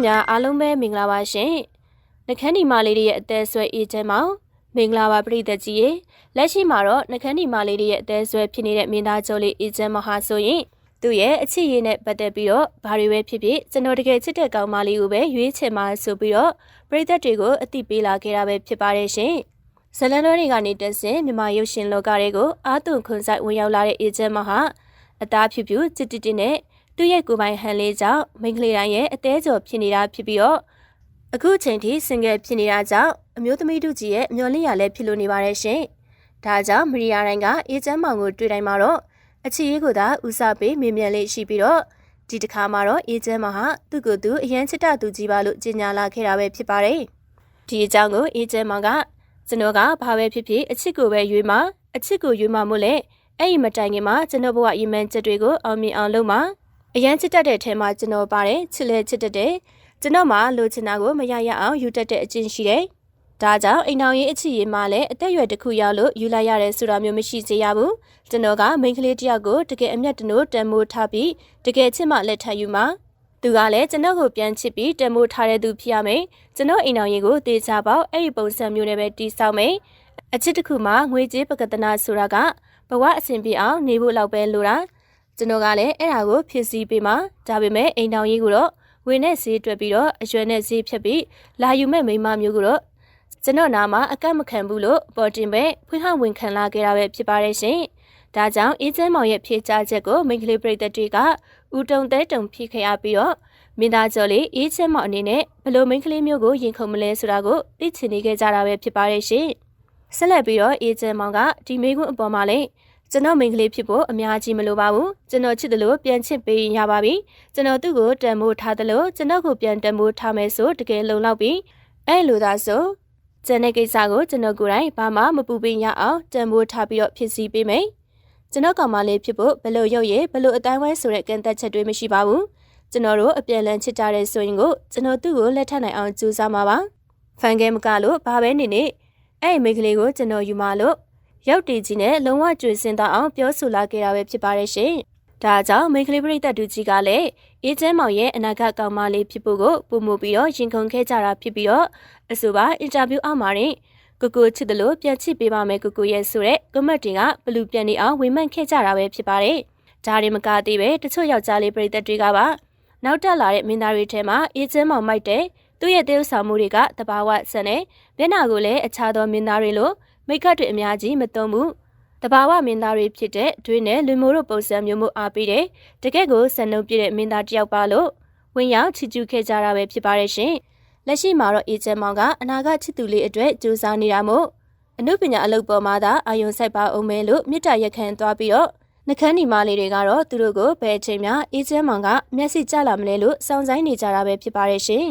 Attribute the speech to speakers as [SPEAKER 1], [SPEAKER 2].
[SPEAKER 1] များအားလုံးပဲမင်္ဂလာပါရှင်။နှခမ်းဒီမာလေးရဲ့အသက်ဆွဲအေးချမ်းမောင်မင်္ဂလာပါပရိသတ်ကြီးရေလက်ရှိမှာတော့နှခမ်းဒီမာလေးရဲ့အသက်ဆွဲဖြစ်နေတဲ့မင်းသားကျော်လေးအေးချမ်းမဟာဆိုရင်သူ့ရဲ့အချစ်ရည်နဲ့ပတ်သက်ပြီးတော့ဘာတွေပဲဖြစ်ဖြစ်ကျွန်တော်တကယ်ချစ်တဲ့ကောင်မလေးကိုပဲရွေးချယ်မှာဆိုပြီးတော့ပရိသတ်တွေကိုအသိပေးလာခဲ့တာပဲဖြစ်ပါတယ်ရှင်။ဇလန်တော်တွေကနေတက်ဆင်မြန်မာရုပ်ရှင်လောကတွေကိုအားသွန်ခွန်ဆိုင်ဝင်ရောက်လာတဲ့အေးချမ်းမဟာအသားဖြူဖြူချစ်တစ်နဲ့သူ့ရဲ့ကိုယ်ပိုင်ဟန်လေးကြောင့်မိန်းကလေးတိုင်းရဲ့အသေးကြော်ဖြစ်နေတာဖြစ်ပြီးတော့အခုချိန်ထိစင်ငယ်ဖြစ်နေတာကြောင့်အမျိုးသမီးတို့ကြီးရဲ့မျောလင့်ရလဲဖြစ်လို့နေပါတယ်ရှင်။ဒါကြောင့်မရီယာတိုင်းကအေးချမ်းမောင်ကိုတွေ့တိုင်းမှာတော့အချစ်ရေးကိုသာဦးစားပေးမြင်မြန်လေးရှိပြီးတော့ဒီတစ်ခါမှာတော့အေးချမ်းမောင်ဟာသူ့ကိုယ်သူအရန်ချစ်တသူကြီးပါလို့ကြေညာလာခဲ့တာပဲဖြစ်ပါတယ်။ဒီအကြောင်းကိုအေးချမ်းမောင်ကကျွန်တော်ကဘာပဲဖြစ်ဖြစ်အချစ်ကိုပဲရွေးမှာအချစ်ကိုရွေးမှာမို့လဲအဲ့ဒီမတိုင်ခင်မှာကျွန်တော်ဘဝရည်မှန်းချက်တွေကိုအောင်မြင်အောင်လုပ်မှာအရန်ချစ်တတ်တဲ့အထဲမှာကျွန်တော်ပါတယ်ချစ်လဲချစ်တတ်တယ်ကျွန်တော်မှလိုချင်တာကိုမရရအောင်ယူတတ်တဲ့အကျင့်ရှိတယ်ဒါကြောင့်အိမ်တော်ရေးအချစ်ရေးမှလည်းအသက်အရွယ်တစ်ခုရောက်လို့ယူလိုက်ရတယ်ဆိုတာမျိုးမရှိစေရဘူးကျွန်တော်ကမိန်းကလေးတစ်ယောက်ကိုတကယ်အမျက်တနိုးတန်မိုးထားပြီးတကယ်ချစ်မှလက်ထပ်ယူမှာသူကလည်းကျွန်တော်ကိုပြန်ချစ်ပြီးတန်မိုးထားတဲ့သူဖြစ်ရမယ်ကျွန်တော်အိမ်တော်ရေးကိုတေချာပေါက်အဲ့ဒီပုံစံမျိုးနဲ့ပဲတီးဆောက်မယ်အချစ်တစ်ခုမှငွေကြေးပကတနာဆိုတာကဘဝအဆင်ပြေအောင်နေဖို့လောက်ပဲလိုတာကျွန်တော်ကလည်းအဲ့ဒါကိုဖြစ်စီပေးမှာဒါပေမဲ့အိမ်တောင်ကြီးကိုတော့ဝင်းနဲ့ဈေးတွက်ပြီးတော့အရွယ်နဲ့ဈေးဖြတ်ပြီးလာယူမဲ့မိန်းမမျိုးကိုတော့ကျွန်တော်နာမှာအကန့်မခံဘူးလို့ပေါ်တင်ပဲဖွင့်ဟဝင်ခံလာခဲ့တာပဲဖြစ်ပါတယ်ရှင်။ဒါကြောင့်အေးချမ်းမောင်ရဲ့ဖြေကြားချက်ကိုမိန်းကလေးပရိသတ်တွေကဦးတုံတဲတုံဖြေခဲ့ရပြီးတော့မင်းသားကျော်လေးအေးချမ်းမောင်အနေနဲ့ဘလို့မိန်းကလေးမျိုးကိုရင်ခုန်မလဲဆိုတာကိုသိချင်နေခဲ့ကြတာပဲဖြစ်ပါတယ်ရှင်။ဆက်လက်ပြီးတော့အေးချမ်းမောင်ကဒီမိကွန်းအပေါ်မှာလည်းကျွန်တော်မိန်းကလေးဖြစ်ဖို့အများကြီးမလိုပါဘူးကျွန်တော်ချစ်တယ်လို့ပြန်ချစ်ပေးရင်ရပါပြီကျွန်တော်သူ့ကိုတန်မိုးထားတယ်လို့ကျွန်တော်ကိုပြန်တန်မိုးထားမယ်ဆိုတကယ်လုံလောက်ပြီအဲ့လိုသာဆိုကျန်တဲ့ကိစ္စကိုကျွန်တော်ကိုယ်တိုင်ဘာမှမပူပင်ရအောင်တန်မိုးထားပြီးတော့ဖြစ်စီပေးမယ်ကျွန်တော်ကောင်မလေးဖြစ်ဖို့ဘလို့ရုပ်ရည်ဘလို့အတိုင်းဝဲဆိုတဲ့ကန့်သက်ချက်တွေမရှိပါဘူးကျွန်တော်တို့အပြန်လန်းချစ်ကြတဲ့ဆိုရင်ကိုကျွန်တော်သူ့ကိုလက်ထပ်နိုင်အောင်ကြိုးစားမှာပါဖန်ကဲမကလို့ဘာပဲနေနေအဲ့မိန်းကလေးကိုကျွန်တော်ယူမှာလို့ရောက်တည်ကြီးနဲ့လုံးဝကြွေစင်တော့အောင်ပြောဆိုလာခဲ့တာပဲဖြစ်ပါတယ်ရှင်။ဒါကြောင့်မိန်းကလေးပရိသတ်တူကြီးကလည်းအေးချမ်းမောင်ရဲ့အနာဂတ်ကောင်မလေးဖြစ်ဖို့ကိုပုံမှုပြီးတော့ရင်ခုန်ခဲ့ကြတာဖြစ်ပြီးတော့အဆိုပါအင်တာဗျူးအောက်မှာရင်ကိုကိုချစ်တယ်လို့ပြန်ချစ်ပေးပါမယ်ကိုကိုရဲ့ဆိုတဲ့ကွန်မန့်တွေကဘလူပြန်နေအောင်ဝေမှန်ခဲ့ကြတာပဲဖြစ်ပါတယ်။ဒါတွေမကသေးပဲတချို့ယောက်ျားလေးပရိသတ်တွေကပါနောက်တက်လာတဲ့မင်းသားတွေထဲမှာအေးချမ်းမောင်မိုက်တဲ့သူ့ရဲ့တေးဥဆောင်မှုတွေကတဘာဝဆန်နဲ့မျက်နှာကိုလည်းအခြားသောမင်းသားတွေလိုမိတ်ကပ်တွေအများကြီးမသုံးဘူးတဘာဝမင်းသားတွေဖြစ်တဲ့တွင်းနဲ့လူမျိုးတို့ပုံစံမျိုးမျိုးအားပေးတယ်တကယ့်ကိုစံနှုန်းပြည့်တဲ့မင်းသားတစ်ယောက်ပါလို့ဝင်ရောက်ချီကျူးခဲ့ကြတာပဲဖြစ်ပါတယ်ရှင်လက်ရှိမှာတော့အေးချမ်းမောင်ကအနာဂတ်ချစ်သူလေးအတွက်ကြိုးစားနေတာမို့အမှုပညာအလုပ်ပေါ်မှာသာအာယုံစိုက်ပါအောင်မယ်လို့မြစ်တာရက်ခံသွားပြီးတော့နှခမ်းဒီမလေးတွေကတော့သူတို့ကိုဘယ်အချိန်မှအေးချမ်းမောင်ကမျက်စိကျလာမလဲလို့စောင့်ဆိုင်နေကြတာပဲဖြစ်ပါတယ်ရှင်